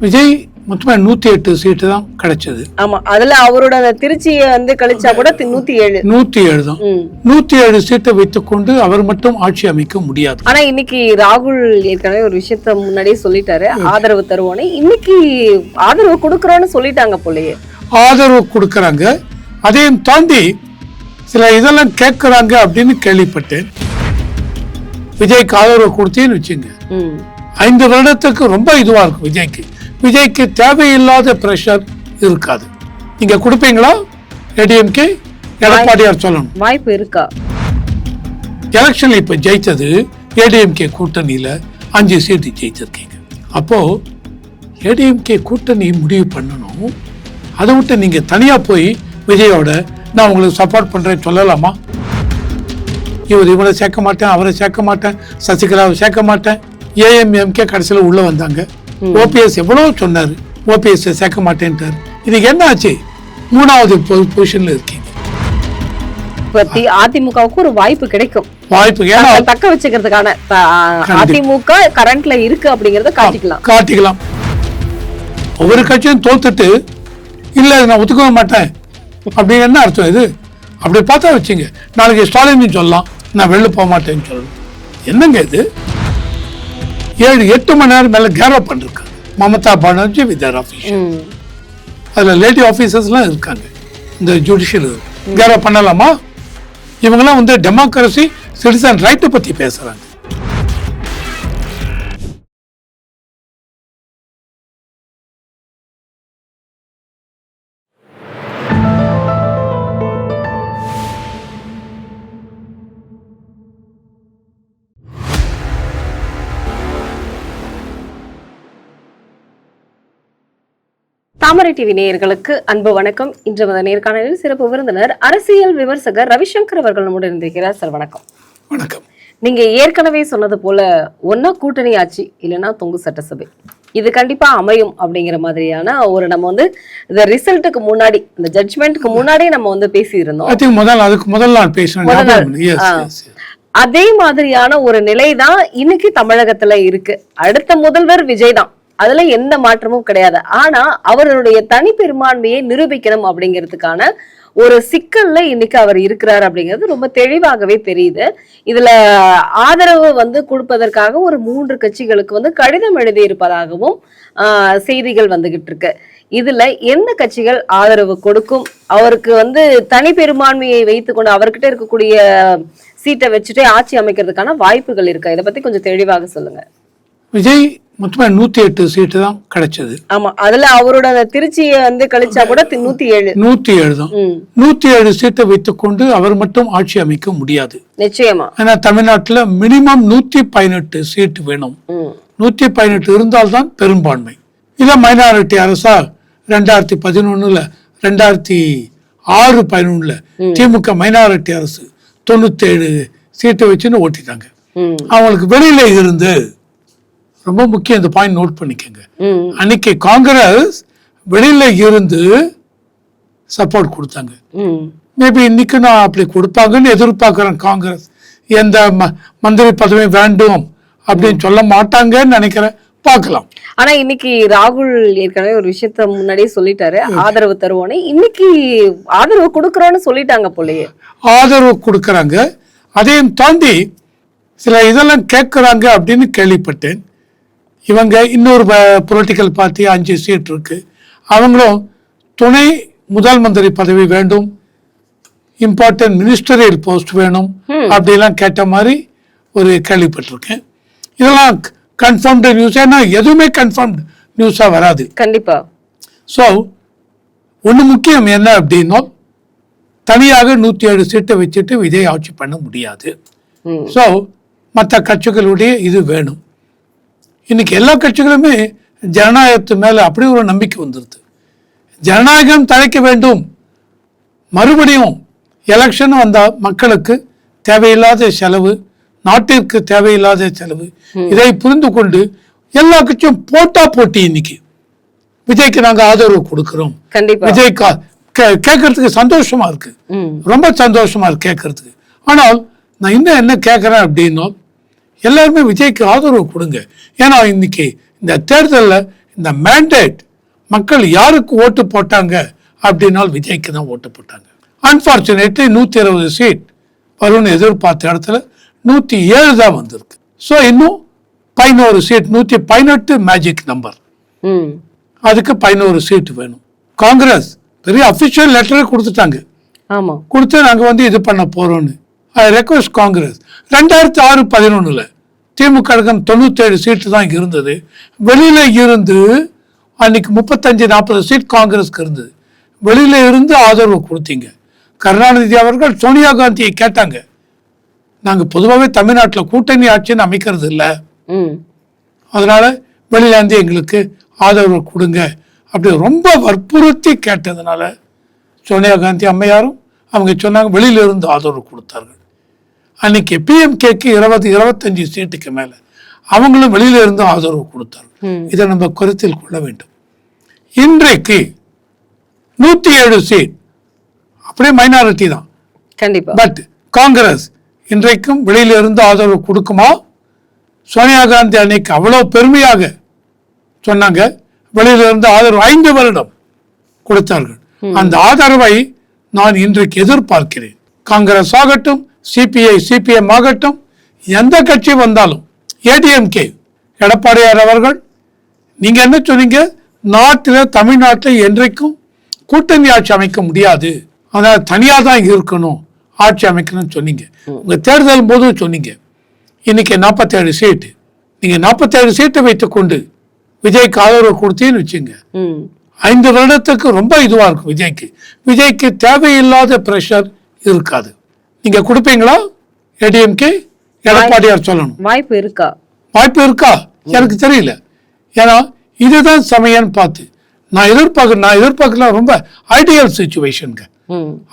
விஜய் மொத்தமா 108 சீட்டு தான் கிடைச்சது. ஆமா, அதுல அவரோட திருச்சியை கழிச்சா கூட 107 தான். 107 சீட்டை வைத்துக்கொண்டு அவர் மட்டும் ஆட்சி அமைக்க முடியாது. ஆனா இன்னைக்கு ராகுல் ஏற்கனவே ஒரு விஷயத்த முன்னாடியே சொல்லிட்டாரு, ஆதரவு தருவோன்னு. இன்னைக்கு ஆதரவு கொடுக்கறோம்னு சொல்லிட்டாங்க போலயே. ஆதரவு கொடுக்கறாங்க, அதையும் தாண்டி சில இதெல்லாம் கேட்கறாங்க அப்படின்னு கேள்விப்பட்டேன். விஜய்க்கு ஆதரவு கொடுத்தேன்னு வச்சுங்க, 5 வருடத்துக்கு ரொம்ப இதுவா இருக்கும். விஜய்க்கு தேவையில்லாத பிரஷர் இருக்காது. நீங்க கொடுப்பீங்களா? ஏடிஎம்கே எடப்பாடியார் சொல்லணும். வாய்ப்பு இருக்கா? எலெக்ஷன்ல இப்ப ஜெயிச்சது ஏடிஎம்கே கூட்டணியில 5 சீட்டு ஜெயிச்சிருக்கீங்க. அப்போ ஏடிஎம்கே கூட்டணி முடிவு பண்ணணும். அதை விட்டு நீங்க தனியா போய் விஜயோட நான் உங்களுக்கு சப்போர்ட் பண்றேன்னு சொல்லலாமா? இவரை சேர்க்க மாட்டேன், அவரை சேர்க்க மாட்டேன், சசிகலாவை சேர்க்க மாட்டேன். ஏஎம்எம்கே கடைசியில் உள்ள வந்தாங்க. ஓபிஎஸ் எவ்வளவு சொன்னாரு, ஓபிஎஸ் சேர்க்க மாட்டேன்ட்டாரு. இதுக்கு என்ன ஆச்சு? 3வது பொசிஷன்ல இருக்கீங்க. அதிமுகவுக்கு ஒரு வாய்ப்பு கிடைக்கும், தக்க வச்சுக்கிறதுக்கான. அதிமுக கரண்ட்ல இருக்கு அப்படிங்கறத காட்டிக்கலாம். ஒவ்வொரு கட்சியும் தோத்துட்டு இல்ல நான் ஒத்துக்க மாட்டேன் அப்படின்னு என்ன அர்த்தம்? இது அப்படி பார்த்தா வச்சுங்க, நாளைக்கு ஸ்டாலின் சொல்லலாம் நான் வெளில போக மாட்டேன்னு சொல்லணும். என்னங்க இது? 7-8 மணி நேரம் மேல கேரப் பண்ணிருக்காங்க Mamata Banerjee with their officer. அதுல லேடி ஆபீசர்ஸ்லாம் இருக்காங்க. இந்த ஜுடிஷியல் கேரப் பண்ணலாமா? இவங்கெல்லாம் டெமோக்ரஸி, சிட்டிசன் ரைட்டை பத்தி பேசுறாங்க. தாமரை டிவி நேயர்களுக்கு அன்பு வணக்கம். இன்று நேர்காணலில் சிறப்பு விருந்தினர் அரசியல் விமர்சகர் ரவிசங்கர் அவர்கள் நம்முடன் இருந்திருக்கிறார். சார் வணக்கம். வணக்கம். நீங்க ஏற்கனவே சொன்னது போல ஒன்னா கூட்டணி ஆட்சி இல்லைன்னா தொங்கு சட்டசபை, இது கண்டிப்பா அமையும் அப்படிங்கிற மாதிரியான ஒரு நம்ம இந்த ரிசல்ட்டுக்கு முன்னாடி, இந்த ஜட்ஜ்மெண்ட்க்கு முன்னாடி நம்ம பேசி இருந்தோம். அதே மாதிரியான ஒரு நிலை தான் இன்னைக்கு தமிழகத்துல இருக்கு. அடுத்த முதல்வர் விஜய் தான், அதுல எந்த மாற்றமும் கிடையாது. ஆனா அவருடைய தனி பெரும்பான்மையை நிரூபிக்கணும் அப்படிங்கிறதுக்கான ஒரு சிக்கல்ல இன்னைக்கு அவர் இருக்கிறார் அப்படிங்கிறது ரொம்ப தெளிவாகவே தெரியுது. இதுல ஆதரவு கொடுப்பதற்காக ஒரு 3 கட்சிகளுக்கு கடிதம் எழுதி இருப்பதாகவும் செய்திகள் வந்துகிட்டு இருக்கு. இதுல எந்த கட்சிகள் ஆதரவு கொடுக்கும்? அவருக்கு தனி பெரும்பான்மையை வைத்துக்கொண்டு அவர்கிட்ட இருக்கக்கூடிய சீட்டை வச்சுட்டே ஆட்சி அமைக்கிறதுக்கான வாய்ப்புகள் இருக்கா? இதை பத்தி கொஞ்சம் தெளிவாக சொல்லுங்க. விஜய் மொத்தமா 108 சீட்டு தான் கிடைச்சது. ஆமா, அதுல அவரோட திருச்சியை கழிச்சா கூட 107 தான். 107 சீட்டை வைத்துக்கொண்டு அவர் மட்டும் ஆட்சி அமைக்க முடியாது. நிச்சயமா. ஏன்னா தமிழ்நாட்டுல மினிமம் 118 சீட்டு வேணும். 118 இருந்தால்தான் பெரும்பான்மை. இதான் மைனாரிட்டி அரசா 2011 2006-11 திமுக மைனாரிட்டி அரசு 97 சீட்டை வச்சுன்னு ஓட்டிட்டாங்க. அவங்களுக்கு வெளியில இருந்து ரொம்ப முக்கியம், இந்த பாயிண்ட் நோட் பண்ணிக்கங்க. அன்னைக்கு காங்கிரஸ் வெளியில இருந்து சப்போர்ட் கொடுத்தாங்க. மேபி இன்னைக்கு நான் அப்படி கொடுப்பாங்கன்னு எதிர்பார்க்கிறேன். காங்கிரஸ் எந்த மந்திரி பதவி வேண்டும் அப்படின்னு சொல்ல மாட்டாங்கன்னு நினைக்கிறேன். பார்க்கலாம். ஆனா இன்னைக்கு ராகுல் ஏற்கனவே ஒரு விஷயத்த முன்னாடியே சொல்லிட்டாரு, ஆதரவு தருவோன்னு. இன்னைக்கு ஆதரவு கொடுக்கறோம்னு சொல்லிட்டாங்க போலயே. ஆதரவு கொடுக்கறாங்க, அதையும் தாண்டி சில இதெல்லாம் கேட்கறாங்க அப்படின்னு கேள்விப்பட்டேன். இவங்க இன்னொரு பொலிட்டிக்கல் பார்ட்டி 5 சீட் இருக்கு, அவங்களும் துணை முதல் மந்திரி பதவி வேண்டும், இம்பார்ட்டன்ட் மினிஸ்டரியல் போஸ்ட் வேணும் அப்படிலாம் கேட்ட மாதிரி ஒரு கேள்விப்பட்டிருக்கேன். இதெல்லாம் கன்ஃபர்ம்டு நியூஸ். ஏன்னா எதுவுமே கன்ஃபர்ம்டு நியூஸா வராது கண்டிப்பா. ஸோ ஒன்று முக்கியம் என்ன அப்படின்னா, தனியாக 107 சீட்டை வச்சுட்டு விஜய் ஆட்சி பண்ண முடியாது. ஸோ மற்ற கட்சிகளுடைய இது வேணும். இன்னைக்கு எல்லா கட்சிகளுமே ஜனநாயகத்து மேல அப்படி ஒரு நம்பிக்கை வந்துருது. ஜனநாயகம் தழைக்க வேண்டும். மறுபடியும் எலெக்ஷன் வந்தா மக்களுக்கு தேவையில்லாத செலவு, நாட்டிற்கு தேவையில்லாத செலவு, இதை புரிந்து கொண்டு எல்லா கட்சியும் போட்டி. இன்னைக்கு விஜய்க்கு நாங்க ஆதரவு கொடுக்கிறோம். விஜய் கேட்கறதுக்கு சந்தோஷமா இருக்கு, ரொம்ப சந்தோஷமா இருக்கு கேட்கறதுக்கு. ஆனால் நான் இன்னும் என்ன கேட்கறேன் அப்படின்னா, எல்லாருமே விஜய்க்கு ஆதரவு கொடுங்க. ஏன்னா இன்னைக்கு இந்த தேர்தலில் இந்த மேண்டேட் மக்கள் யாருக்கு ஓட்டு போட்டாங்க அப்படின்னால் விஜய்க்கு தான் ஓட்டு போட்டாங்க. அன்பார்ச்சுனேட்லி 120 சீட் வரும்னு எதிர்பார்த்த இடத்துல 107 தான் வந்திருக்கு. ஸோ இன்னும் 11 சீட், 118 மேஜிக் நம்பர், அதுக்கு 11 சீட் வேணும். காங்கிரஸ் பெரிய அபிஷியல் லெட்டரே கொடுத்துட்டாங்க, கொடுத்து நாங்கள் இது பண்ண போறோம்னு. ஐ ரெக்வெஸ்ட் காங்கிரஸ், 2006-11 திமுக 97 சீட்டு தான் இங்க இருந்தது. வெளியில இருந்து அன்னைக்கு 35-40 சீட் காங்கிரஸ்க்கு இருந்தது. வெளியில இருந்து ஆதரவு கொடுத்தீங்க. கருணாநிதி அவர்கள் சோனியா காந்தியை கேட்டாங்க, நாங்க பொதுவாகவே தமிழ்நாட்டில் கூட்டணி ஆட்சின்னு அமைக்கிறது இல்லை, அதனால வெளியில இருந்து எங்களுக்கு ஆதரவு கொடுங்க அப்படி ரொம்ப வற்புறுத்தி கேட்டதுனால சோனியா காந்தி அம்மையாரும் அவங்க சொன்னாங்க, வெளியில இருந்து ஆதரவு கொடுத்தார்கள். அன்னைக்கு பிஎம்கேக்கு 20-25 சீட்டுக்கு மேல அவங்களும் வெளியில இருந்து ஆதரவு கொடுத்தார்கள். இதை நம்ம கருத்தில் கொள்ள வேண்டும். இன்றைக்கு 107 சீட் அப்படியே மைனாரிட்டி தான். பட் காங்கிரஸ் இன்றைக்கும் வெளியில இருந்து ஆதரவு கொடுக்குமா? சோனியா காந்தி அன்னைக்கு அவ்வளவு பெருமையாக சொன்னாங்க, வெளியில இருந்து ஆதரவு 5 வருடம் கொடுத்தார்கள். அந்த ஆதரவை நான் இன்றைக்கு எதிர்பார்க்கிறேன். காங்கிரஸ் ஆகட்டும், சிபிஐ சிபிஎம் ஆகட்டும், எந்த கட்சி வந்தாலும், ஏடிஎம்கே எடப்பாடியார் அவர்கள் நீங்க என்ன சொன்னீங்க, நாட்டில் தமிழ்நாட்டில் என்றைக்கும் கூட்டணி ஆட்சி அமைக்க முடியாது, அதனால தனியாக தான் இருக்கணும் ஆட்சி அமைக்கணும்னு சொன்னீங்க. உங்க தேர்தல் போதும் சொன்னீங்க. இன்னைக்கு 47 சீட்டு, நீங்க 47 சீட்டை வைத்துக்கொண்டு விஜய்க்கு ஆதரவு கொடுத்தீன்னு வச்சுங்க, 5 வருடத்துக்கு ரொம்ப இதுவா இருக்கும் விஜய்க்கு. விஜய்க்கு தேவையில்லாத பிரஷர் இருக்காது. நீங்க கொடுப்பீங்களா? ஏடிஎம்கே எடப்பாடியார் சொல்லணும். வாய்ப்பு இருக்கா? வாய்ப்பு இருக்கா எனக்கு தெரியல. ஏன்னா இதுதான் சமயம் பார்த்து நான் எதிர்பார்க்கலாம். ரொம்ப ஐடியல் சிச்சுவேஷனுங்க.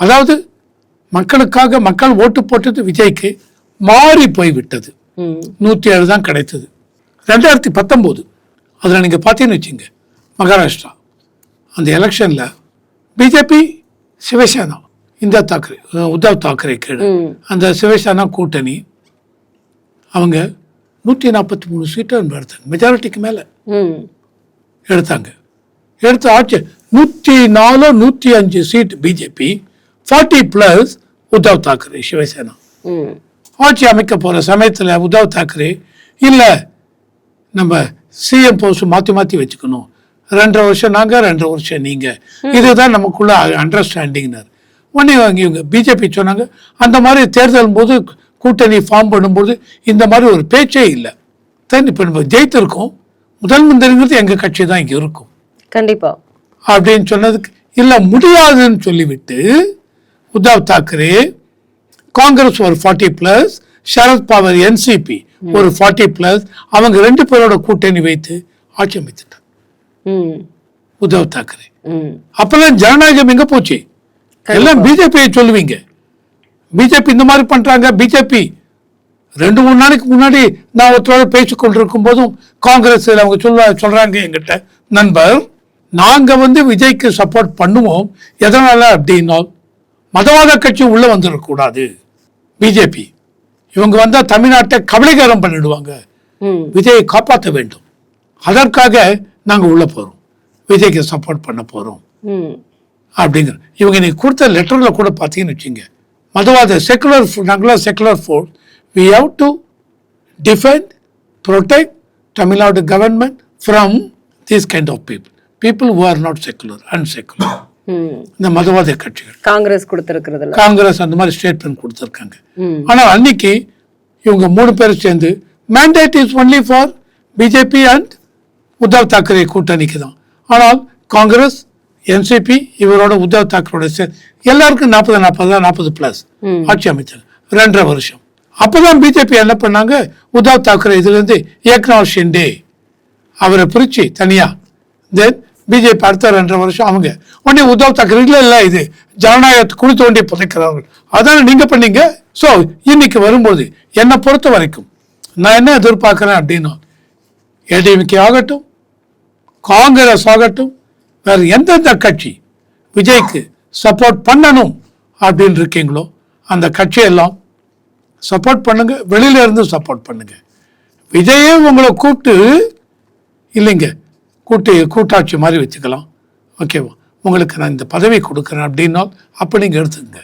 அதாவது மக்களுக்காக மக்கள் ஓட்டு போட்டது விஜய்க்கு மாறி போய்விட்டது. 107 தான் கிடைத்தது. 2019 அதில் நீங்க பார்த்தீங்கன்னு வச்சுங்க, மகாராஷ்டிரா அந்த எலெக்ஷன்ல பிஜேபி சிவசேனா, உத்தவ் தாக்கரே கீழே அந்த சிவசேனா கூட்டணி அவங்க 143 சீட்டை எடுத்தாங்க, மெஜாரிட்டிக்கு மேல எடுத்தாங்க. எடுத்து ஆட்சி 104-105 சீட் பிஜேபி, 40+ உத்தவ் தாக்கரே சிவசேனா ஆட்சி அமைக்க போற சமயத்துல உத்தவ் தாக்கரே இல்ல நம்ம சிஎம் போஸ்ட் மாத்தி வச்சுக்கணும், 2.5 வருஷம் நாங்க 2.5 வருஷம் நீங்க, இதுதான் நமக்குள்ள அண்டர்ஸ்டாண்டிங்னார். உடனே இவங்க பிஜேபி சொன்னாங்க, அந்த மாதிரி தேர்தல் போது கூட்டணி ஃபார்ம் பண்ணும்போது இந்த மாதிரி ஒரு பேச்சே இல்லை, இப்போ நம்ம ஜெயித்திருக்கோம், முதல் மந்திரிங்கிறது எங்க கட்சி தான் இங்க இருக்கும் கண்டிப்பா அப்படின்னு சொன்னதுக்கு இல்ல முடியாதுன்னு சொல்லிவிட்டு உத்தவ் தாக்கரே காங்கிரஸ் ஒரு 40+, சரத் பவார் என்சிபி ஒரு 40+, அவங்க 2 பேரோட கூட்டணி வைத்து ஆட்சி அமைத்துட்டார் உத்தவ் தாக்கரே. அப்பெல்லாம் ஜனநாயகம் எங்க போச்சு? எல்லாம் பிஜேபியை சொல்லுவீங்க, பிஜேபி இந்த மாதிரி பண்றாங்க. பிஜேபி 2-3 நாளைக்கு முன்னாடி நான் ஒருத்தரோட பேசிக் கொண்டிருக்கும் போதும் காங்கிரஸ் அவங்க சொல்றாங்க எங்கிட்ட, நண்பர் நாங்க விஜய்க்கு சப்போர்ட் பண்ணுவோம், எதனால அப்படின்னா மதவாத கட்சி உள்ள வந்துடக்கூடாது, பிஜேபி இவங்க வந்தா தமிழ்நாட்டை கபலீகரம் பண்ணிடுவாங்க, விஜயை காப்பாற்ற வேண்டும், அதற்காக நாங்க உள்ள போறோம், விஜய்க்கு சப்போர்ட் பண்ண போறோம் அப்படிங்கிற. இவங்க நீ கொடுத்த லெட்டர்ல கூட பார்த்தீங்கன்னு வச்சுங்க, மதவாத secular force we have to defend, protect Tamil Nadu government from these kind of people who are not secular, unsecular. இந்த மதவாத கட்சிகள் காங்கிரஸ் கொடுத்திருக்கிறதுல காங்கிரஸ் அந்த மாதிரி ஸ்டேட்மெண்ட் கொடுத்திருக்காங்க. ஆனா அன்னைக்கு இவங்க 3 பேர் சேர்ந்து mandate is only for BJP and Uddhav Thackeray கூட்டணிக்கு தான். ஆனால் காங்கிரஸ் என்சிபி இவரோட உத்தவ் தாக்கரோட எல்லாருக்கும் 40+ ஆட்சி அமைச்சாங்க 2.5 வருஷம். அப்பதான் பிஜேபி என்ன பண்ணாங்க, உத்தவ் தாக்கரே இதுல இருந்து ஏக்நாத் ஷிண்டே அவரை பிரிச்சு தனியா, தென் பிஜேபி அடுத்த 2.5 வருஷம் அவங்க உடனே உத்தவ் தாக்கரே இல்ல இது ஜனநாயகத்தை குழி தோண்டி புதைக்கிறார்கள், அதான நீங்க பண்ணீங்க. ஸோ இன்னைக்கு வரும்போது என்னை பொறுத்த வரைக்கும் நான் என்ன எதிர்பார்க்கிறேன் அப்படின்னா, ஏடிஎம்கே ஆகட்டும் காங்கிரஸ் ஆகட்டும் வேற எந்தெந்த கட்சி விஜய்க்கு சப்போர்ட் பண்ணணும் அப்படின்னு இருக்கீங்களோ அந்த கட்சியெல்லாம் சப்போர்ட் பண்ணுங்க, வெளியில இருந்து சப்போர்ட் பண்ணுங்க. விஜயே உங்களை கூப்பிட்டு இல்லைங்க கூட்டாட்சி மாதிரி வச்சுக்கலாம், ஓகேவா, உங்களுக்கு நான் இந்த பதவி கொடுக்குறேன் அப்படின்னா அப்போ நீங்கள் எடுத்துங்க.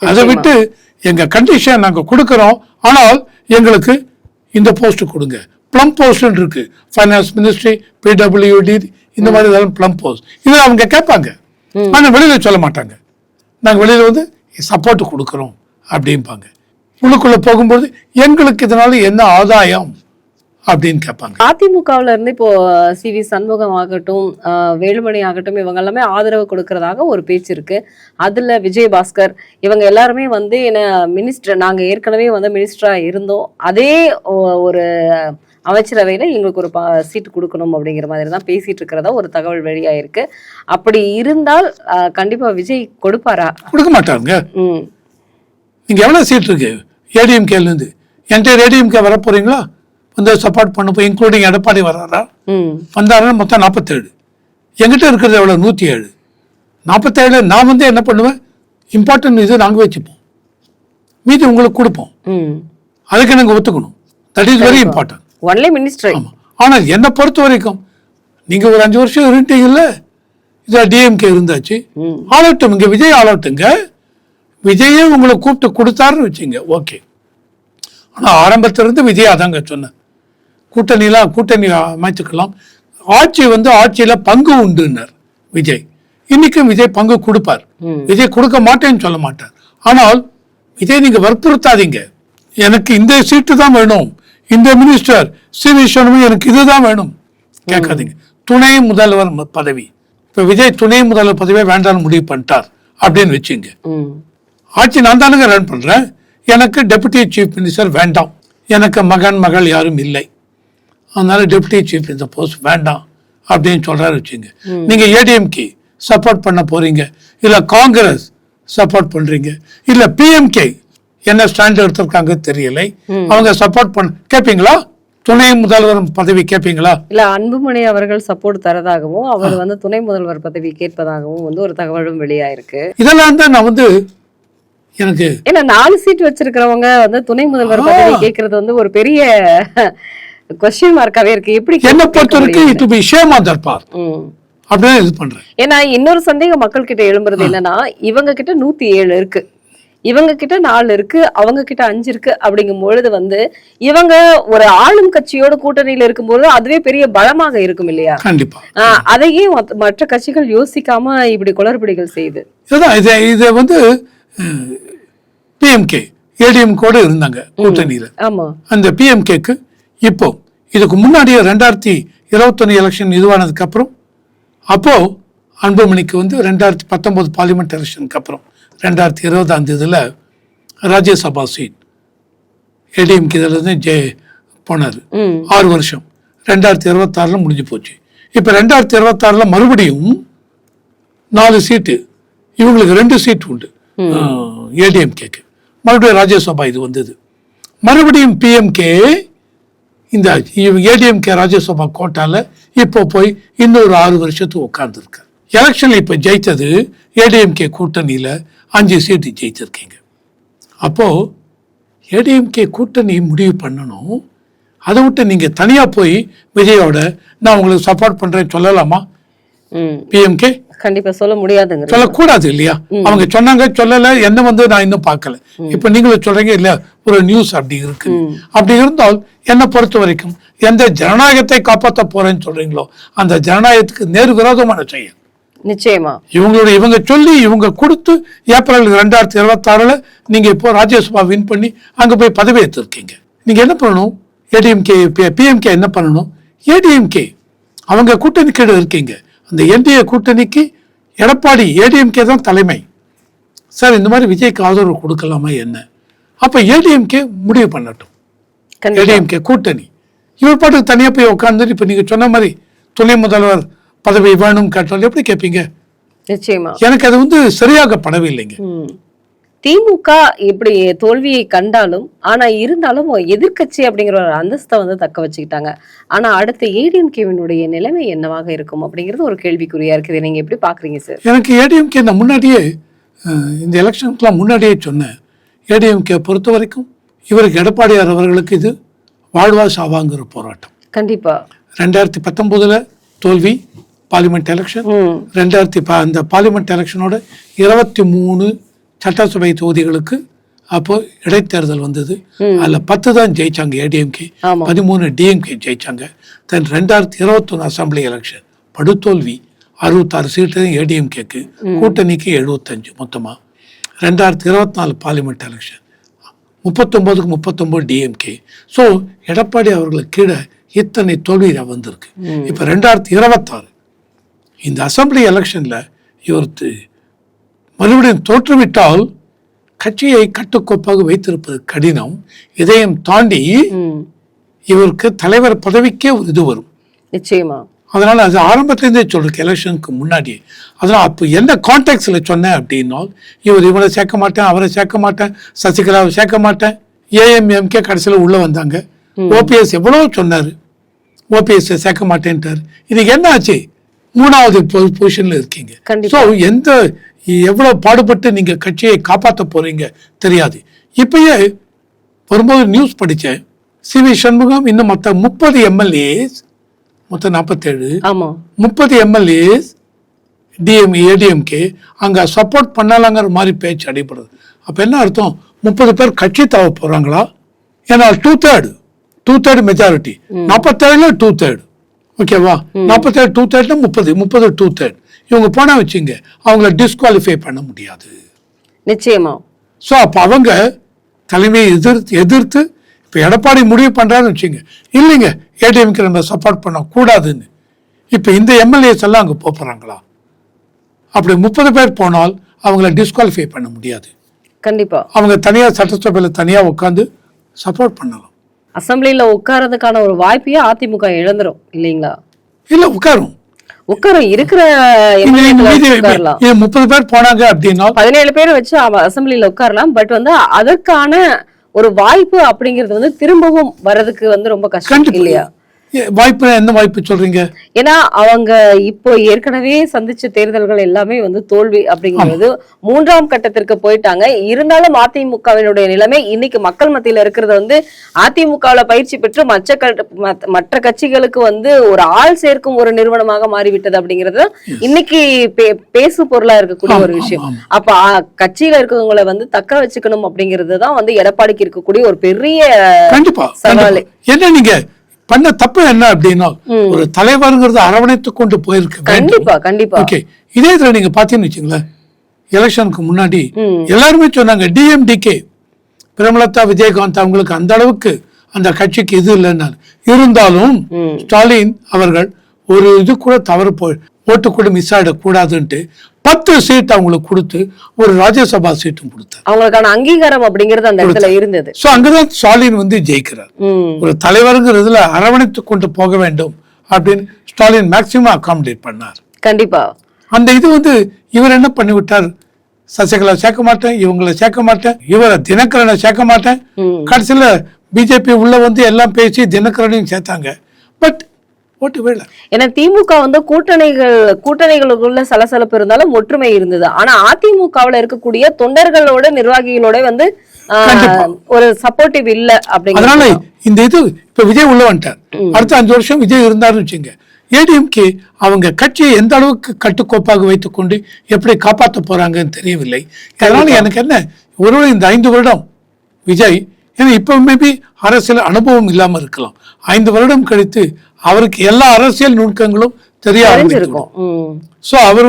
அதை விட்டு எங்கள் கண்டிஷன் நாங்கள் கொடுக்குறோம், ஆனால் எங்களுக்கு இந்த போஸ்ட்டு கொடுங்க, ப்ளம் போஸ்ட்னு இருக்கு, ஃபைனான்ஸ் மினிஸ்ட்ரி, பிடபிள்யூடி, இந்த மாதிரி ஏதாவது ப்ளம் போஸ்ட், இதில் அவங்க கேட்பாங்க. ஆனால் வெளியில் சொல்ல மாட்டாங்க, நாங்கள் வெளியில் வந்து சப்போர்ட் கொடுக்குறோம் அப்படிம்பாங்க. உள்ளுக்குள்ளே போகும்போது எங்களுக்கு இதனால என்ன ஆதாயம் அப்படின்னு கேட்பாங்க. அதிமுகவுல இருந்து இப்போ CV சண்முகம் ஆகட்டும், வேலுமணி ஆகட்டும், இவங்க எல்லாமே ஆதரவு கொடுக்கறதாக ஒரு பேச்சு இருக்கு. அதுல விஜயபாஸ்கர் இவங்க எல்லாருமே வந்து என்ன மினிஸ்டர், நாங்க ஏற்கனவே வந்து மினிஸ்டரா இருந்தோம், அதே ஒரு அமைச்சரவையில எங்களுக்கு ஒரு சீட்டு கொடுக்கணும் அப்படிங்கிற மாதிரி தான் பேசிட்டு இருக்கிறதா ஒரு தகவல் வெளியாயிருக்கு. அப்படி இருந்தால் கண்டிப்பா விஜய் கொடுப்பாரா? கொடுக்க மாட்டாங்க. நீங்க எவ்வளவு சீட் இருக்கு ஏடிஎம்கேல இருந்து? என்கிட்ட ஏடிஎம்கே வர போறீங்களா? வந்து சப்போர்ட் பண்ண போய் இன்க்ளூடிங் எடப்பாடி வர்றாரா? வந்தாருன்னா மொத்தம் 47. என்கிட்ட இருக்கிறது எவ்வளவு? 107. 47 நான் வந்து என்ன பண்ணுவேன், இம்பார்ட்டன்ட் இது நாங்கள் வச்சுப்போம், மீதி உங்களுக்கு கொடுப்போம். அதுக்கு நாங்கள் ஒத்துக்கணும். That is very important. Only minister. ஆமாம். ஆனால் என்னை பொறுத்த வரைக்கும் நீங்க ஒரு 5 வருஷம் இருந்தீங்கல்ல, இதில் டிஎம்கே இருந்தாச்சு, ஆளட்டும், இங்கே விஜய் ஆளட்டுங்க. விஜயே உங்களை கூப்பிட்டு கொடுத்தாருன்னு வச்சுங்க, ஓகே. ஆனால் ஆரம்பத்திலிருந்து விஜய் அதாங்க சொன்னேன், கூட்டணி அமைச்சுக்கலாம், ஆட்சி வந்து ஆட்சியில பங்கு உண்டுன்னார் விஜய். இன்னைக்கும் விஜய் பங்கு கொடுப்பார், விஜய் கொடுக்க மாட்டேன்னு சொல்ல மாட்டார். ஆனால் விஜய் நீங்க வற்புறுத்தாதீங்க, எனக்கு இந்த சீட்டு தான் வேணும், இந்த மினிஸ்டர் CV சண்முகம் எனக்கு இதுதான் வேணும் கேட்காதீங்க. துணை முதல்வர் பதவி, இப்ப விஜய் துணை முதல்வர் பதவியை வேண்டாம்னு முடிவு பண்ணிட்டார் அப்படின்னு வச்சுங்க. ஆட்சி நான் தானுங்க ரன் பண்றேன், எனக்கு டெபுட்டி சீஃப் மினிஸ்டர் வேண்டாம், எனக்கு மகள் யாரும் இல்லை, அதனால டெபுட்டி சீஃப் மினிஸ்டர் போஸ்ட் வேண்டாம் அப்படின்னு சொல்றாரு வச்சுங்க. நீங்க ஏடிஎம்கே சப்போர்ட் பண்ண போறீங்க, இல்ல காங்கிரஸ் சப்போர்ட் பண்றீங்க, இல்ல PMK என்ன ஸ்டாண்ட் எடுத்திருக்காங்க தெரியலை, அவங்க சப்போர்ட் பண்ண கேட்பீங்களா? துணை முதல்வர் பதவி கேட்பீங்களா? இல்ல அன்புமணி அவர்கள் சப்போர்ட் தரதாகவும் அவர் வந்து துணை முதல்வர் பதவி கேட்பதாகவும் வந்து ஒரு தகவலும் வெளியாயிருக்கு. இதெல்லாம் தான் நான் வந்து எனக்கு ஏன்னா 4 சீட் வச்சிருக்கிறவங்க வந்து துணை முதல்வர் பதவி கேட்கறது வந்து ஒரு பெரிய கொஸ்டின் மார்க்காவே இருக்கு. எப்படி என்ன பொறுத்த வரைக்கும் it be shame on that part அப்படியே இது பண்றேன். ஏன்னா இன்னொரு சந்தேகம் மக்கள் கிட்ட எழும்புறது என்னன்னா, இவங்க கிட்ட 107 இருக்கு, இவங்க கிட்ட 4 இருக்கு, அவங்க கிட்ட 5 இருக்கு. அப்படிங்கும் பொழுது வந்து இவங்க ஒரு ஆளும் கட்சியோட கூட்டணியில இருக்கும்போது அதுவே பெரிய பலமாக இருக்கும் இல்லையா? கண்டிப்பா. அதையே மற்ற கட்சிகள் யோசிக்காம இப்படி குளறுபடிகள் செய்யுது. இதை வந்து PMK ADM கூட இருந்தாங்க கூட்டணியில. ஆமா. அந்த PMKக்கு இப்போ இதுக்கு முன்னாடியே 2021 எலெக்ஷன் இதுவானதுக்கு அப்புறம், அப்போ அன்புமணிக்கு வந்து 2019 பார்லிமெண்ட் எலெக்ஷனுக்கு அப்புறம் 2020 இதுல ராஜ்யசபா சீட் ADMK இதுல இருந்து போனாரு 6 வருஷம். 2026 முடிஞ்சு போச்சு. இப்ப 2026 மறுபடியும் 4 சீட்டு, இவங்களுக்கு 2 சீட் உண்டு ஏடிஎம்கேக்கு. மறுபடியும் ராஜ்யசபா இது வந்தது, மறுபடியும் PMK இந்த ஏடிஎம்கே ராஜ்யசபா கோட்டால இப்போ போய் இன்னொரு 6 வருஷத்துக்கு உட்கார்ந்துருக்காரு. எலெக்ஷன்ல இப்ப ஜெயித்தது ஏடிஎம்கே கூட்டணியில 5 சீட்டு ஜெயிச்சிருக்கீங்க. அப்போ ஏடிஎம்கே கூட்டணி முடிவு பண்ணணும், அதை விட்டு நீங்க தனியா போய் விஜயோட நான் உங்களுக்கு சப்போர்ட் பண்றேன்னு சொல்லலாமா? PMK கண்டிப்பா சொல்ல முடியாதுங்க, சொல்லக்கூடாது இல்லையா? அவங்க சொன்னாங்க, சொல்லல, என்ன வந்து நான் இன்னும் பார்க்கல. இப்ப நீங்களும் சொல்றீங்க இல்லையா, ஒரு நியூஸ் அப்படி இருக்கு. அப்படி இருந்தால் என்ன பொறுத்த வரைக்கும் எந்த ஜனநாயகத்தை காப்பாற்ற போறேன்னு சொல்றீங்களோ அந்த ஜனநாயகத்துக்கு நேர் விரோதமான செய்யும். நிச்சயமா இவங்க சொல்லி இவங்க கொடுத்து ஏப்ரல் 2026 நீங்க இப்போ ராஜ்யசபா வின் பண்ணி அங்க போய் பதவி ஏற்றிருக்கீங்க. நீங்க என்ன பண்ணணும்? ஏடிஎம்கே PMK என்ன பண்ணணும்? ஏடிஎம்கே அவங்க கூட்டணி கீழே இருக்கீங்க, அந்த NDA கூட்டணிக்கு எடப்பாடி ஏடிஎம்கே தான் தலைமை. சார் இந்த மாதிரி விஜய்க்கு ஆதரவு கொடுக்கலாமா என்ன? அப்ப ஏடிஎம்கே முடிவு பண்ணட்டும். ஏடிஎம்கே கூட்டணி இவர் பாட்டுக்கு தனியா போய் உட்கார்ந்து இப்ப நீங்க சொன்ன மாதிரி துணை முதல்வர் பதவி வேணும் கேட்டாலும் எப்படி கேட்பீங்க? நிச்சயமா எனக்கு அது வந்து சரியாக படவில்லைங்க. திமுக இப்படி தோல்வியை கண்டாலும் ஆனா இருந்தாலும் எதிர்கட்சி அப்படிங்கிற ஒரு அந்தஸ்தை வந்து தக்க வச்சுக்கிட்டாங்க. ஆனா அடுத்த ஏடிஎம்கேவினுடைய நிலைமை என்னவாக இருக்கும் அப்படிங்கிறது ஒரு கேள்விக்குறியா இருக்குது. நீங்க எப்படி பாக்குறீங்க சார்? எனக்கு ஏடிஎம்கே நான் முன்னாடியே இந்த எலெக்ஷனுக்குலாம் முன்னாடியே சொன்னேன், ஏடிஎம்கே பொறுத்த வரைக்கும் இவருக்கு எடப்பாடியார் அவர்களுக்கு இது வாழ்வா சாவாங்கிற போராட்டம். கண்டிப்பா 2019 தோல்வி பார்லிமெண்ட் எலெக்ஷன். அந்த பார்லிமெண்ட் எலெக்ஷனோட 23 சட்டசபை தொகுதிகளுக்கு அப்போ இடைத்தேர்தல் வந்தது. அதுல 10 தான் ஜெயிச்சாங்க ஏடிஎம்கே, 13 டிஎம்கே ஜெயிச்சாங்க. தென் 2021 அசம்பிளி எலெக்ஷன் படுதோல்வி, 66 சீட்டு ஏடிஎம்கேக்கு, கூட்டணிக்கு 75 மொத்தமா. 2024 பார்லிமெண்ட் எலெக்ஷன் 39க்கு 39 டிஎம்கே. ஸோ எடப்பாடி அவர்களுக்கு கீழே இத்தனை தோல்வி வந்திருக்கு. இப்போ 2026 இந்த அசம்பிளி எலெக்ஷன்ல இவர் மறுபடியும் தோற்றுவிட்டால் கட்சியை கட்டுக்கோப்பாக வைத்திருப்பது கடினம். இதையும் தாண்டி இவருக்கு தலைவர் பதவிக்கே ஒரு இது வரும் நிச்சயமா. அதனால அது ஆரம்பத்திலேருந்தே சொல்றேன் எலெக்ஷனுக்கு முன்னாடி. அதனால அப்போ என்ன கான்டெக்ட்ல சொன்னேன் அப்படின்னா, இவரை சேர்க்க மாட்டேன், அவரை சேர்க்க மாட்டேன், சசிகலாவை சேர்க்க மாட்டேன், ஏஎம்எம்கே கடைசியில் உள்ள வந்தாங்க. ஓபிஎஸ் எவ்வளவு சொன்னாரு, ஓபிஎஸ் சேர்க்க மாட்டேன்ட்டாரு. இதுக்கு என்ன ஆச்சு? 3வது பொசிஷன்ல இருக்கீங்க. ஸோ எவ்வளவு பாடுபட்டு நீங்க கட்சியை காப்பாற்ற போறீங்க தெரியாது. இப்பயே வரும்போது நியூஸ் படிச்சேன், சிவி சண்முகம் இன்னும் மொத்த 30 எம்எல்ஏஸ், மொத்தம் 47, 30 எம்எல்ஏஸ் ஏடிஎம்கே அங்க சப்போர்ட் பண்ணலாங்கிற மாதிரி பேச்சு அடிபடுது. அப்ப என்ன அர்த்தம்? 30 பேர் கட்சி தவ போறாங்களா? ஏன்னா 2/3 மெஜாரிட்டி, 47ல 2/3. ஓகேவா? 47 2/3, 30 2/3. இவங்க போனா வச்சுங்க அவங்கள டிஸ்குவாலிஃபை பண்ண முடியாது நிச்சயமா. ஸோ அப்போ அவங்க தலைமையை எதிர்த்து இப்போ எடப்பாடி முடிவு பண்றாருன்னு வச்சுங்க, இல்லைங்க ஏடிஎம்கே நம்ம சப்போர்ட் பண்ண கூடாதுன்னு. இப்போ இந்த எம்எல்ஏஸ் எல்லாம் அங்கே போறாங்களா? அப்படி 30 பேர் போனால் அவங்கள டிஸ்குவாலிஃபை பண்ண முடியாது. கண்டிப்பா அவங்க தனியா சட்டசபையில தனியா உட்காந்து சப்போர்ட் பண்ணலாம். அசம்பிளில உட்கார்றதுக்கான ஒரு வாய்ப்பையே அதிமுக இழந்துரும் இல்லைங்களா? இல்ல உட்காரும் இருக்கிற 30 பேர் போனாங்க அப்படின்னா 17 பேரை வச்சு அசம்பிளில உட்காரலாம். பட் அதற்கான ஒரு வாய்ப்பு அப்படிங்கிறது திரும்பவும் வர்றதுக்கு ரொம்ப கஷ்டம் இல்லையா? வாய்ப்பு என்ன வாய்ப்பு சொல்றீங்க? ஏன்னா அவங்க இப்போ ஏற்கனவே சந்திச்ச தேர்தல்கள் எல்லாமே தோல்வி அப்படிங்கிறது 3ஆம் கட்டத்திற்கு போயிட்டாங்க. இருந்தாலும் அதிமுகவினுடைய நிலைமை இன்னைக்கு மக்கள் மத்தியில இருக்கிறது அதிமுகவில் பயிற்சி பெற்று மற்ற கட்சிகளுக்கு ஒரு ஆள் சேர்க்கும் ஒரு நிறுவனமாக மாறிவிட்டது அப்படிங்கிறது இன்னைக்கு பேசு பொருளா இருக்கக்கூடிய ஒரு விஷயம். அப்ப கட்சியில இருக்கவங்களை தக்க வச்சுக்கணும் அப்படிங்கிறது தான் எடப்பாடிக்கு இருக்கக்கூடிய ஒரு பெரிய சவால். என்ன நீங்க பண்ண தப்பு என்ன அப்படின்னா, ஒரு தலைவர்ங்கிறது அரவணைத்து கொண்டு போயிருக்கு. கண்டிப்பா கண்டிப்பா. ஓகே, இதே இதுல நீங்க பாத்தீங்கன்னு வச்சுங்களேன், எலெக்ஷனுக்கு முன்னாடி எல்லாருமே சொன்னாங்க டிஎம்டிகே பிரேமலதா விஜயகாந்த் அவங்களுக்கு அந்த அளவுக்கு அந்த கட்சிக்கு இது இல்லைன்னா, இருந்தாலும் ஸ்டாலின் அவர்கள் ஒரு இது கூட தவறு ஓட்டு கூட மிஸ் ஆயிடக்கூடாதுன்ட்டு 10 சீட் அவங்களுக்கு கொடுத்து ஒரு ராஜ்யசபா சீட்டும் கொடுத்தார். அவங்களுக்கான அங்கீகாரம் அப்படிங்கிறது அந்த இடத்துல இருந்தது. சோ அங்கதான் ஸ்டாலின் ஜெயிக்கிறார். ஒரு தலைவருங்கிறதுல அரவணைத்து கொண்டு போக வேண்டும் அப்படின்னு ஸ்டாலின் மேக்சிமம் அகாமடேட் பண்ணார். கண்டிப்பா அந்த இது இவர் என்ன பண்ணி விட்டார், சசிகலா சேர்க்க மாட்டேன், இவங்களை சேர்க்க மாட்டேன், இவரை தினகரனை சேர்க்க மாட்டேன். கடைசியில பிஜேபி உள்ள எல்லாம் பேசி தினகரனையும் சேர்த்தாங்க. பட் ஏன்னா திமுக கூட்டணிகளுக்குள்ள சலசலப்பு இருந்தாலும் ஒற்றுமை இருந்தது. ஆனா அதிமுகவுல இருக்கக்கூடிய தொண்டர்களோட நிர்வாகிகளோட ஒரு சப்போர்ட்டிவ் இல்ல அப்படிங்கிற. அதனால இந்த இப்ப விஜய் உள்ள வந்துட்டார், அடுத்த 5 வருஷம் விஜய் இருந்தாருன்னு வச்சுங்க, ஏடிஎம்கே அவங்க கட்சியை எந்த அளவுக்கு கட்டுக்கோப்பாக வைத்துக் கொண்டு எப்படி காப்பாற்ற போறாங்கன்னு தெரியவில்லை. அதனால எனக்கு என்ன, ஒருவேளை இந்த 5 வருடம் விஜய், ஏன்னா இப்ப மேபி அரசியல் அனுபவம் இல்லாம இருக்கலாம், 5 வருடம் கழித்து அவருக்கு எல்லா அரசியல் நுணுக்கங்களும் தெரிய ஆரம்பிச்சிருக்கும். சோ அவர்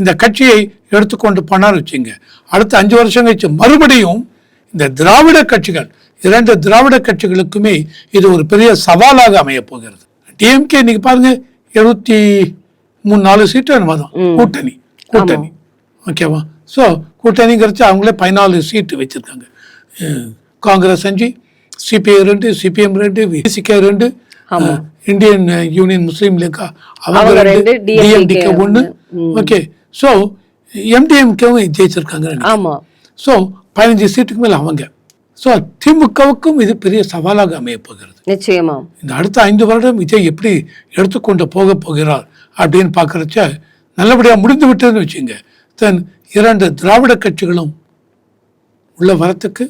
இந்த கட்சியை எடுத்துக்கொண்டு போனார் வச்சுங்க, அடுத்த 5 வருஷம் கழிச்சு மறுபடியும் இந்த திராவிட கட்சிகள், 2 திராவிட கட்சிகளுக்குமே இது ஒரு பெரிய சவாலாக அமைய போகிறது. டிஎம்கே இன்னைக்கு பாருங்க 73-4 சீட்டு கூட்டணி ஓகேவா? ஸோ கூட்டணிங்கிறச்சு அவங்களே 14 சீட்டு வச்சிருக்காங்க. காங்கிரஸ் 5, சிபிஐ 2, சிபிஎம் 2, விசிகே 2, இந்தியன் யூனியன் முஸ்லீம் லீக் அவங்க 2, டிஎம்டிகே 1. ஓகே, ஸோ எம்டிஎம்கேவும் ஜெயிச்சிருக்காங்க. ஸோ 15 சீட்டுக்கு மேல அவங்க. ஸோ திமுகவுக்கும் இது பெரிய சவாலாக அமைய போகிறது. நிச்சயமா இந்த அடுத்த 5 வருடம் விஜய் எப்படி எடுத்துக்கொண்டு போகிறார் அப்படின்னு பார்க்கறச்ச நல்லபடியா முடிந்து விட்டதுன்னு வச்சுங்க. தென் 2 திராவிட கட்சிகளும் உள்ள வரத்துக்கு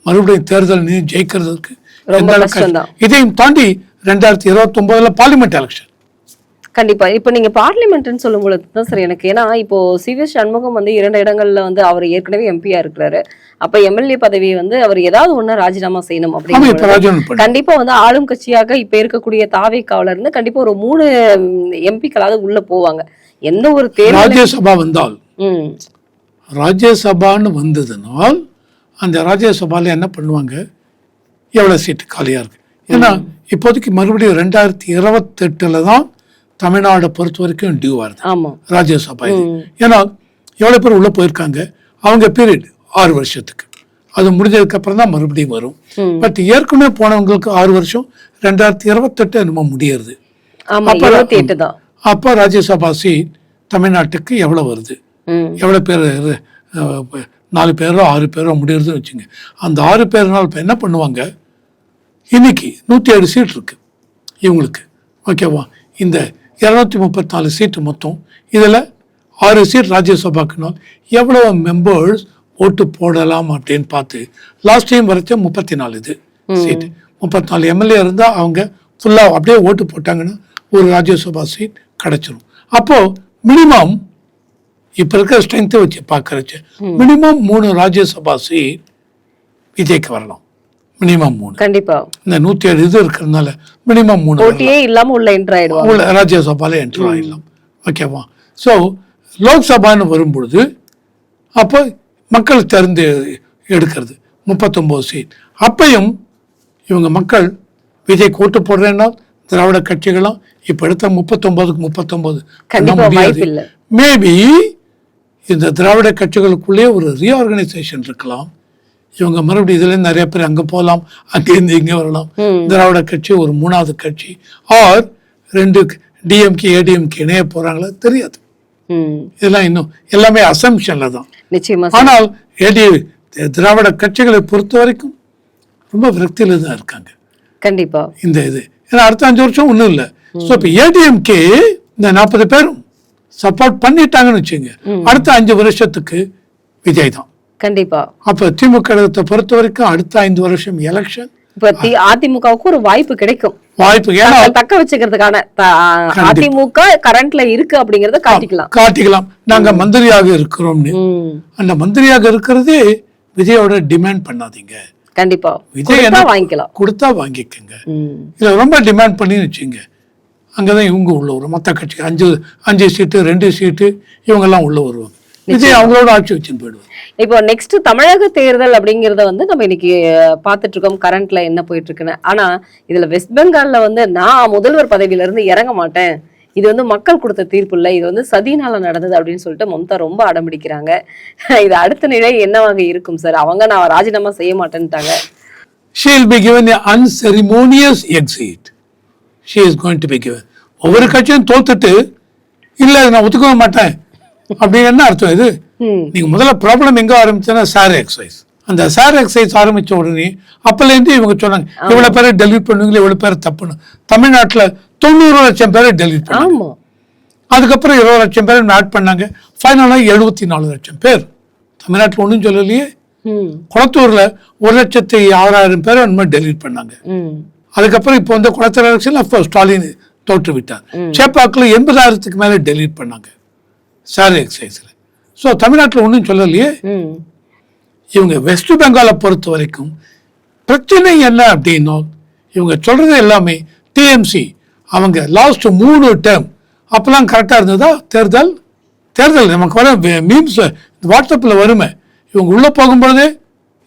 மறுபடியும் தேர்தல் ஜெயிக்கிறதுக்கு ரொம்ப கஷ்டம் தான். இதையும் தாண்டி 2029 பார்லிமெண்ட் எலெக்ஷன். கண்டிப்பா. இப்ப நீங்க பார்லிமெண்ட்னு சொல்லும் பொழுது தான் சார் எனக்கு, ஏன்னா இப்போ சி.வி.எஸ். சண்முகம் வந்து 2 இடங்கள்ல வந்து அவர் ஏற்கனவே எம்பியா இருக்கிறாரு. அப்ப எம்எல்ஏ பதவியை வந்து அவர் ஏதாவது ஒண்ணு ராஜினாமா செய்யணும் ஆமா, இப்ப அப்படிங்கிற ராஜினாமா பண்ணு. கண்டிப்பா வந்து ஆளும் கட்சியாக இப்ப இருக்கக்கூடிய தாவேக்காவுல இருந்து கண்டிப்பா ஒரு 3 எம்பிக்களாவது உள்ள போவாங்க. எந்த ஒரு தேர்தல். ராஜ்யசபா வந்தால், ம் ராஜ்யசபான்னு வந்ததுனால் அந்த ராஜ்யசபால என்ன பண்ணுவாங்க, எவ்வளவு சீட்டு காலியா இருக்கு. ஏன்னா இப்போதைக்கு மறுபடியும் 2028 தான் தமிழ்நாடை பொறுத்த வரைக்கும் டியூ வருது ஆமா. ராஜ்யசபா இது. ஏன்னா எவ்வளவு பேர் உள்ள போயிருக்காங்க, அவங்க பீரியட் 6 வருஷத்துக்கு, அது முடிஞ்சதுக்கு அப்புறம் தான் மறுபடியும் வரும். பட் ஏற்கனவே போனவங்களுக்கு 6 வருஷம், 2028 என்னமோ முடியறது. ஆமா, 28 தான். அப்போ ராஜ்யசபா சீட் தமிழ்நாட்டுக்கு எவ்வளவு வருது, எவ்வளவு பேர், 4 பேரோ 6 பேரோ முடியறதுன்னு வச்சுங்க. அந்த 6 பேர்னால இப்போ என்ன பண்ணுவாங்க, இன்னைக்கு 107 சீட் இருக்கு இவங்களுக்கு, ஓகேவா. இந்த 234 சீட்டு மொத்தம், இதில் 6 சீட் ராஜ்யசபாக்குனால் எவ்வளோ மெம்பர்ஸ் ஓட்டு போடலாம் அப்படின்னு பார்த்து லாஸ்ட் டைம் வரைச்ச 34 இது சீட், 34 எம்எல்ஏ இருந்தால் அவங்க ஃபுல்லாக அப்படியே ஓட்டு போட்டாங்கன்னா ஒரு ராஜ்யசபா சீட் கிடைச்சிரும். அப்போது மினிமம் இப்போ இருக்கிற ஸ்ட்ரென்த்தை வச்சு பார்க்கறச்சு மினிமம் 3 ராஜ்யசபா சீட் விஜய்க்கு வரலாம். மினிமம் 3. கண்டிப்பா. இந்த 107 இது இருக்கிறதுனால மினிமம் 3 போட்டியே இல்லாம உள்ள என்டர் ஆயிடுவாங்க, உள்ள ராஜ்யசபால என்டர் ஆகிடலாம், ஓகேவா. ஸோ லோக்சபான்னு வரும்பொழுது அப்போ மக்கள் தேர்ந்து எடுக்கிறது 39 சீட். அப்பையும் இவங்க மக்கள் விஜய்க்கு ஓட்டு போடுறேன்னா திராவிட கட்சிகளும் இப்போ எடுத்த 39க்கு 39 கண்டிப்பா வாய்ப்பு இல்ல. மேபி இந்த திராவிட கட்சிகளுக்குள்ளே ஒரு ரீஆர்கனைசேஷன் இருக்கலாம். இவங்க மறுபடியும் இதுல நிறைய பேர் அங்க போகலாம், அங்கேருந்து இங்கே வரலாம். திராவிட கட்சி ஒரு 3வது கட்சி, ஆர் 2 டிஎம்கே ஏடிஎம்கே இணைய போறாங்களா தெரியாது. இதெல்லாம் இன்னும் எல்லாமே அசம்ஷன்ல தான். நிச்சயமா. ஆனால் திராவிட கட்சிகளை பொறுத்த வரைக்கும் ரொம்ப விரக்தியில தான் இருக்காங்க. கண்டிப்பா. இந்த இது ஏன்னா அடுத்த 5 வருஷம் ஒன்றும் இல்லை. ஸோ இப்போ ஏடிஎம்கே இந்த 40 பேரும் சப்போர்ட் பண்ணிட்டாங்கன்னு வச்சுங்க, அடுத்த 5 வருஷத்துக்கு விஜய் தான். கண்டிப்பா. அப்ப திமுக கழகத்தை பொறுத்த வரைக்கும் அடுத்த 5 வருஷம் எலெக்ஷன். இப்ப அதிமுகவுக்கு ஒரு வாய்ப்பு கிடைக்கும், வாய்ப்பு, ஏன்னா தக்க வச்சுக்கிறதுக்கான அதிமுக கரண்ட்ல இருக்கு அப்படிங்கறத காட்டிக்கலாம். நாங்க மந்திரியாக இருக்கிறோம்னு. அந்த மந்திரியாக இருக்கிறது விஜயோட டிமாண்ட் பண்ணாதீங்க. கண்டிப்பா. விஜய் என்ன வாங்கிக்கலாம், கொடுத்தா வாங்கிக்கங்க. இதுல ரொம்ப டிமாண்ட் பண்ணி வச்சுங்க, அங்கதான் இவங்க உள்ள வரும். மற்ற கட்சி 5 சீட்டு 2 சீட்டு இவங்க எல்லாம் உள்ள வருவாங்க. விஜய் அவங்களோட ஆட்சி வச்சுன்னு போயிடுவாங்க. இப்போ நெக்ஸ்ட் தமிழக தேர்தல் அப்படிங்கறத வந்து நம்ம இன்னைக்கு பாத்துட்டு இருக்கோம், கரண்ட்ல என்ன போயிட்டு இருக்குன்னு. ஆனா இதுல வெஸ்ட் பெங்கால்ல வந்து நான் முதல்வர் பதவியில இருந்து இறங்க மாட்டேன், இது வந்து மக்கள் கொடுத்த தீர்ப்பு இல்லை, இது வந்து சதினால நடந்தது அப்படின்னு சொல்லிட்டு மம்தா ரொம்ப அடம்பிடிக்கிறாங்க. இது அடுத்த நிலை என்னவாக இருக்கும் சார்? அவங்க நான் ராஜினாமா செய்ய மாட்டேன்ட்டாங்க. She will be given an unceremonious exit. She is going to be given. ஒவ்வொரு கட்சியும் தோத்துட்டு இல்ல நான் ஒத்துக்க மாட்டேன் அப்படின்னு என்ன அர்த்தம்? இது நீங்க முதல்ல ப்ராப்ளம் எங்க ஆரம்பிச்சா சார் எக்ஸசைஸ். அந்த சார் எக்ஸசைஸ் ஆரம்பிச்ச உடனே அப்பல இருந்து இவங்க சொன்னாங்க இவ்வளவு பேரை டெலிட் பண்ணுவீங்களா, இவ்வளவு பேரை தப்புன்னு. தமிழ்நாட்டுல 90 லட்சம் பேரை டெலிட் பண்ணாங்க. அதுக்கப்புறம் 20 லட்சம் பேரை ஆட் பண்ணாங்க. ஃபைனலா 74 லட்சம் பேர். தமிழ்நாட்டில் ஒன்றும் சொல்லலையே. குளத்தூர்ல 1,06,000 பேரை அந்த மாதிரி டெலிட் பண்ணாங்க. அதுக்கப்புறம் இப்போ வந்து குளத்தூர் எலெக்ஷன்ல அப்போ ஸ்டாலின் தோற்று விட்டார். சேப்பாக்கில் 80,000க்கு மேல டெலிட் பண்ணாங்க சார் எக்ஸசைஸ்ல. ஸோ தமிழ்நாட்டில் ஒன்றும் சொல்லலையே. இவங்க வெஸ்ட் பெங்காலை பொறுத்த வரைக்கும் பிரச்சனை என்ன அப்படின்னா, இவங்க சொல்றது எல்லாமே டிஎம்சி அவங்க லாஸ்ட் 3 டேர்ம் அப்பெல்லாம் கரெக்டாக இருந்ததா? தேர்தல் நமக்கு வர மீம்ஸ் வாட்ஸ்அப்பில் வருமே, இவங்க உள்ளே போகும்பொழுதே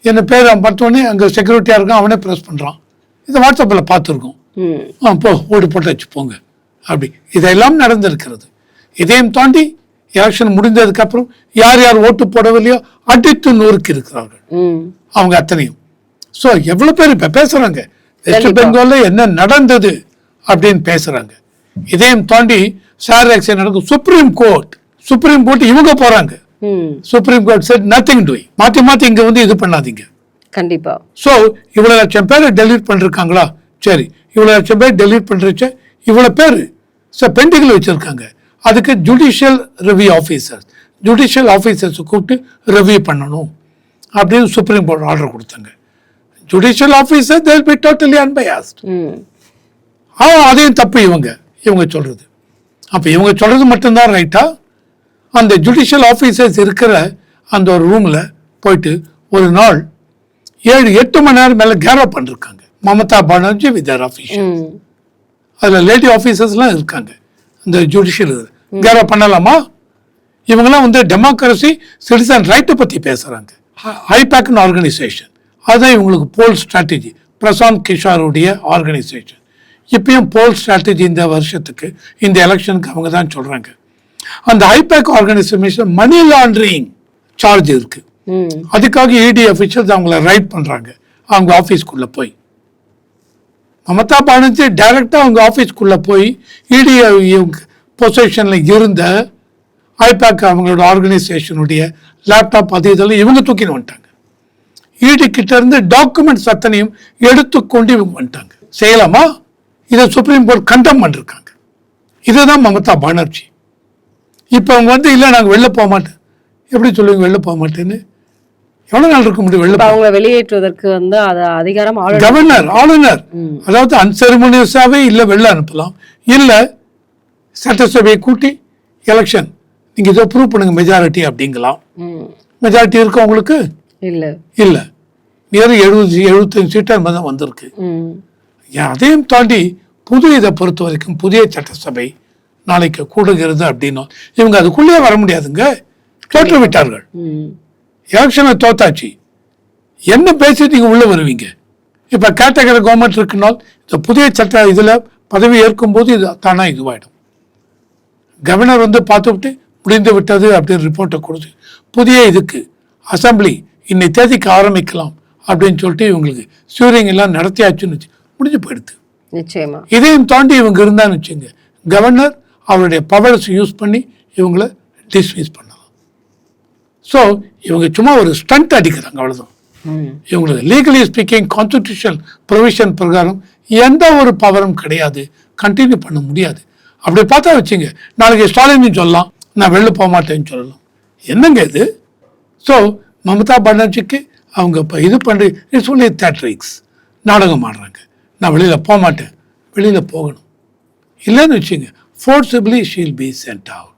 என்ன பேர் பார்த்தோன்னே அங்கே செக்யூரிட்டியாக இருக்கான், அவனே ப்ரெஸ் பண்ணுறான். இதை வாட்ஸ்அப்பில் பார்த்துருக்கோம். போ ஓட்டு போட்டு வச்சு போங்க அப்படி இதெல்லாம் நடந்திருக்கிறது. இதையும் தாண்டி எலெக்ஷன் முடிந்ததுக்கு அப்புறம் யார் யார் ஓட்டு போடவில்லையோ அடித்து நூறுக்கு இருக்கிறார்கள் அவங்க அத்தனையும். ஸோ எவ்வளோ பேர் இப்போ பேசுறாங்க வெஸ்ட் பெங்கால்ல என்ன நடந்தது அப்படின்னு பேசுறாங்க. இதையும் தாண்டி சார் எலெக்ஷன் நடக்கும். சுப்ரீம் கோர்ட் இவங்க போறாங்க. Supreme court set nothing doing. மாத்தி இங்க வந்து இது பண்ணாதீங்க. கண்டிப்பா. ஸோ இவ்வளவு லட்சம் பேர் டெலிட் பண்ணிருக்காங்களா? சரி, இவ்வளவு லட்சம் பேர் டெலிட் பண்றச்ச இவ்வளவு பேர் பெண்டிங்ல வச்சிருக்காங்க. அதுக்கு ஜுடிஷியல் ரிவ்யூ ஆஃபீஸர்ஸ் கூப்பிட்டு ரிவ்யூ பண்ணணும் அப்படின்னு சுப்ரீம் கோர்ட் ஆர்டர் கொடுத்தாங்க. Judicial officer they will be totally unbiased. அதையும் தப்பு இவங்க சொல்றது. அப்போ இவங்க சொல்கிறது மட்டும்தான் ரைட்டா? அந்த ஜுடிஷியல் ஆஃபீஸர்ஸ் இருக்கிற அந்த ஒரு ரூமில் போயிட்டு ஒரு நாள் 7-8 மணி நேரம் மேலே கேரோ பண்ணிருக்காங்க Mamata Banerjee with their official. அதில் லேடி ஆஃபீஸர்ஸ்லாம் இருக்காங்க. இந்த ஜுடிஷியல் கேரோ பண்ணலாமா? இவங்கெல்லாம் வந்து டெமோக்ரஸி சிட்டிசன் ரைட்டை பற்றி பேசுகிறாங்க. ஐபேக்னு ஆர்கனைசேஷன், அதுதான் இவங்களுக்கு போல் ஸ்ட்ராட்டஜி. பிரசாந்த் கிஷோருடைய ஆர்கனைசேஷன். இப்பயும் போல் ஸ்ட்ராட்டஜி இந்த வருஷத்துக்கு இந்த எலெக்ஷனுக்கு அவங்க தான் சொல்கிறாங்க. அந்த IPAC organisation money laundering charge இருக்கு. அதுக்காக இடி அஃபிஷியல்ஸ் அவங்கள ரைட் பண்ணுறாங்க அவங்க ஆஃபீஸ்க்குள்ளே போய். மமதா பானர்ஜி டைரக்டாக அவங்க ஆஃபீஸ்க்குள்ளே போய் இடி பொசிஷனில் இருந்த ஐபேக் அவங்களோட ஆர்கனைசேஷனுடைய லேப்டாப் அது இதெல்லாம் இவங்க தூக்கின்னு வந்துட்டாங்க. இடி கிட்ட இருந்து டாக்குமெண்ட்ஸ் அத்தனையும் எடுத்துக்கொண்டு இவங்க வந்துட்டாங்க. செய்யலாமா? இதை சுப்ரீம் கோர்ட் கண்டம் பண்ணிருக்காங்க. இதுதான் மமதா பானர்ஜி. இப்போ அவங்க வந்து இல்லை நாங்கள் வெளில போக மாட்டேன். எப்படி சொல்லுவீங்க வெளில போக மாட்டேன்னு? எவ்வளவு நாள் இருக்க முடியும் வெளில? அவங்க வெளியேற்றுவதற்கு வந்து அது அதிகாரம் கவர்னர், ஆளுநர். அதாவது அன்செரிமோனியஸாவே இல்லை வெளில அனுப்பலாம், இல்லை சட்டசபையை கூட்டி எலெக்ஷன் நீங்க இதை ப்ரூவ் பண்ணுங்க மெஜாரிட்டி அப்படிங்கலாம். மெஜாரிட்டி இருக்கு உங்களுக்கு? இல்லை இல்லை, வெறும் 70-75 சீட்டாக தான் வந்திருக்கு. அதையும் தாண்டி புது இதை பொறுத்த வரைக்கும் புதிய சட்டசபை நாளைக்கு கூடுகிறது அப்படின்னா இவங்க அதுக்குள்ளேயே வர முடியாதுங்க. தோற்று விட்டார்கள். எலெக்ஷனை தோத்தாச்சு, என்ன பேசி நீங்க உள்ள வருவீங்க? இப்ப கேட்டகரி கவர்மெண்ட் இருக்குனால் இந்த புதிய சட்ட இதுல பதவி ஏற்கும் போது இது தானா இதுவாயிடும். கவர்னர் வந்து பார்த்துவிட்டு முடிந்து விட்டது அப்படின்னு ரிப்போர்ட்டை கொடுத்து புதிய இதுக்கு அசம்பிளி இன்னை தேதிக்கு ஆரம்பிக்கலாம் அப்படின்னு சொல்லிட்டு இவங்களுக்கு ஸ்யூரிங் எல்லாம் நடத்தியாச்சுன்னு முடிஞ்சு போயிடுது. நிச்சயமா இதையும் தாண்டி இவங்க இருந்தான்னு வச்சுங்க, கவர்னர் அவருடைய பவர்ஸ் யூஸ் பண்ணி இவங்களை டிஸ்மிஸ் பண்ணலாம். ஸோ இவங்க சும்மா ஒரு ஸ்டண்ட் அடிக்கிறாங்க, அவ்வளோதான். இவங்களுக்கு லீகலி ஸ்பீக்கிங் கான்ஸ்டிடியூஷன் ப்ரொவிஷன் பிரகாரம் எந்த ஒரு பவரும் கிடையாது, கண்டினியூ பண்ண முடியாது. அப்படி பார்த்தா வச்சுங்க, நாளைக்கு ஸ்டாலின் சொல்லலாம் நான் வெளில போக மாட்டேன்னு சொல்லலாம். என்னங்க இது? ஸோ மமதா பானர்ஜிக்கு அவங்க இப்போ இது பண்ணி இட்ஸ் ஒன்லி தேட்ரிக்ஸ், நாடகம் ஆடுறாங்க. நான் வெளியில் போக மாட்டேன், வெளியில் போகணும் இல்லைன்னு வச்சுங்க, ஃபோர்ஸபிளி ஷீல் பி சென்ட் அவுட்.